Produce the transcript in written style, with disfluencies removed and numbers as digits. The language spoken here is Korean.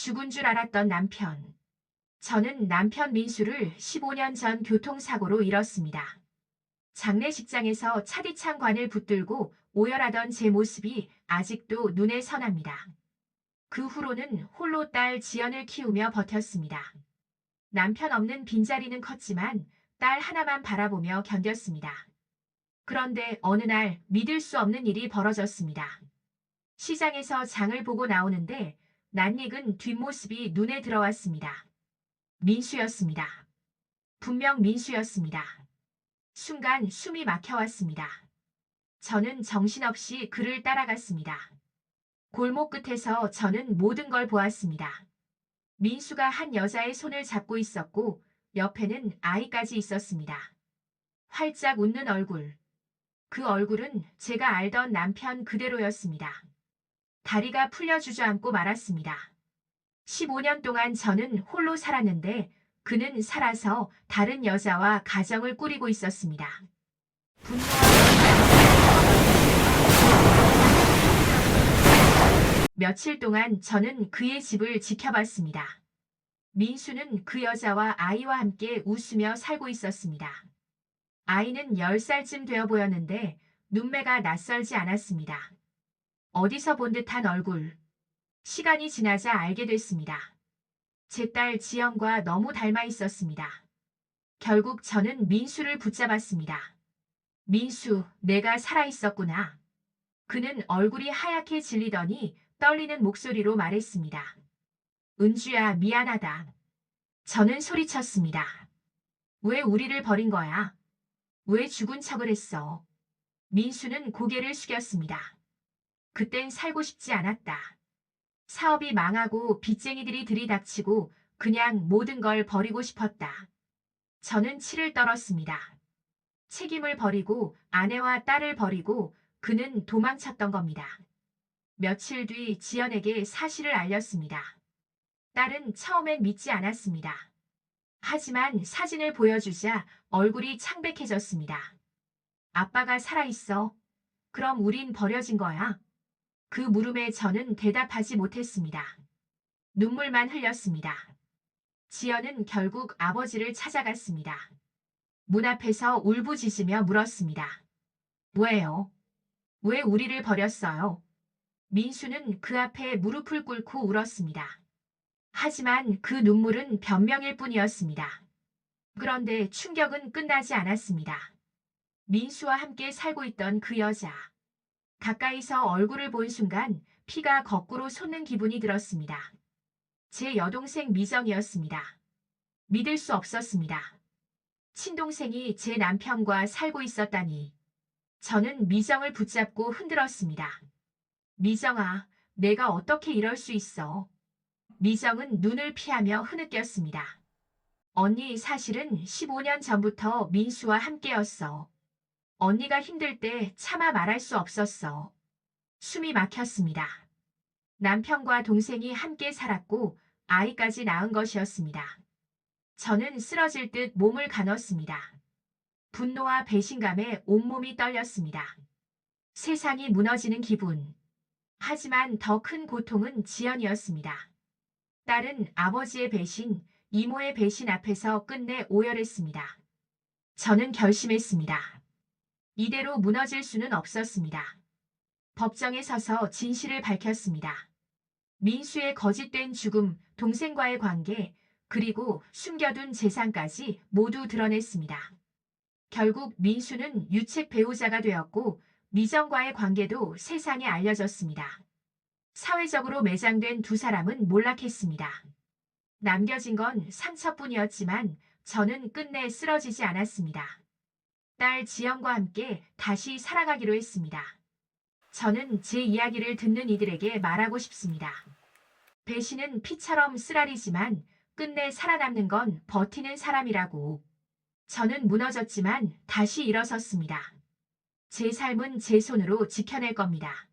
죽은 줄 알았던 남편. 저는 남편 민수를 15년 전 교통사고로 잃었습니다. 장례식장에서 차디찬 관을 붙들고 오열하던 제 모습이 아직도 눈에 선합니다. 그 후로는 홀로 딸 지연을 키우며 버텼습니다. 남편 없는 빈자리는 컸지만 딸 하나만 바라보며 견뎠습니다. 그런데 어느 날 믿을 수 없는 일이 벌어졌습니다. 시장에서 장을 보고 나오는데 낯익은 뒷모습이 눈에 들어왔습니다. 민수였습니다. 분명 민수였습니다. 순간 숨이 막혀왔습니다. 저는 정신없이 그를 따라갔습니다. 골목 끝에서 저는 모든 걸 보았습니다. 민수가 한 여자의 손을 잡고 있었고 옆에는 아이까지 있었습니다. 활짝 웃는 얼굴. 그 얼굴은 제가 알던 남편 그대로였습니다. 다리가 풀려 주저앉고 말았습니다. 15년 동안 저는 홀로 살았는데 그는 살아서 다른 여자와 가정을 꾸리고 있었습니다. 며칠 동안 저는 그의 집을 지켜봤습니다. 민수는 그 여자와 아이와 함께 웃으며 살고 있었습니다. 아이는 10살쯤 되어 보였는데 눈매가 낯설지 않았습니다. 어디서 본 듯한 얼굴. 시간이 지나자 알게 됐습니다. 제 딸 지연과 너무 닮아 있었습니다. 결국 저는 민수를 붙잡았습니다. 민수, 내가 살아있었구나. 그는 얼굴이 하얗게 질리더니 떨리는 목소리로 말했습니다. 은주야, 미안하다. 저는 소리쳤습니다. 왜 우리를 버린 거야? 왜 죽은 척을 했어? 민수는 고개를 숙였습니다. 그땐 살고 싶지 않았다. 사업이 망하고 빚쟁이들이 들이닥치고 그냥 모든 걸 버리고 싶었다. 저는 치를 떨었습니다. 책임을 버리고 아내와 딸을 버리고 그는 도망쳤던 겁니다. 며칠 뒤 지연에게 사실을 알렸습니다. 딸은 처음엔 믿지 않았습니다. 하지만 사진을 보여주자 얼굴이 창백해졌습니다. 아빠가 살아있어. 그럼 우린 버려진 거야? 그 물음에 저는 대답하지 못했습니다. 눈물만 흘렸습니다. 지연은 결국 아버지를 찾아갔습니다. 문 앞에서 울부짖으며 물었습니다. 왜요? 왜 우리를 버렸어요? 민수는 그 앞에 무릎을 꿇고 울었습니다. 하지만 그 눈물은 변명일 뿐이었습니다. 그런데 충격은 끝나지 않았습니다. 민수와 함께 살고 있던 그 여자. 가까이서 얼굴을 본 순간 피가 거꾸로 솟는 기분이 들었습니다. 제 여동생 미정이었습니다. 믿을 수 없었습니다. 친동생이 제 남편과 살고 있었다니. 저는 미정을 붙잡고 흔들었습니다. 미정아, 내가 어떻게 이럴 수 있어? 미정은 눈을 피하며 흐느꼈습니다. 언니, 사실은 15년 전부터 민수와 함께였어. 언니가 힘들 때 차마 말할 수 없었어. 숨이 막혔습니다. 남편과 동생이 함께 살았고 아이까지 낳은 것이었습니다. 저는 쓰러질 듯 몸을 가눴습니다. 분노와 배신감에 온몸이 떨렸습니다. 세상이 무너지는 기분. 하지만 더 큰 고통은 지연이었습니다. 딸은 아버지의 배신, 이모의 배신 앞에서 끝내 오열했습니다. 저는 결심했습니다. 이대로 무너질 수는 없었습니다. 법정에 서서 진실을 밝혔습니다. 민수의 거짓된 죽음, 동생과의 관계, 그리고 숨겨둔 재산까지 모두 드러냈습니다. 결국 민수는 유책 배우자가 되었고 미정과의 관계도 세상에 알려졌습니다. 사회적으로 매장된 두 사람은 몰락했습니다. 남겨진 건 상처뿐이었지만 저는 끝내 쓰러지지 않았습니다. 딸 지연과 함께 다시 살아가기로 했습니다. 저는 제 이야기를 듣는 이들에게 말하고 싶습니다. 배신은 피처럼 쓰라리지만 끝내 살아남는 건 버티는 사람이라고. 저는 무너졌지만 다시 일어섰습니다. 제 삶은 제 손으로 지켜낼 겁니다.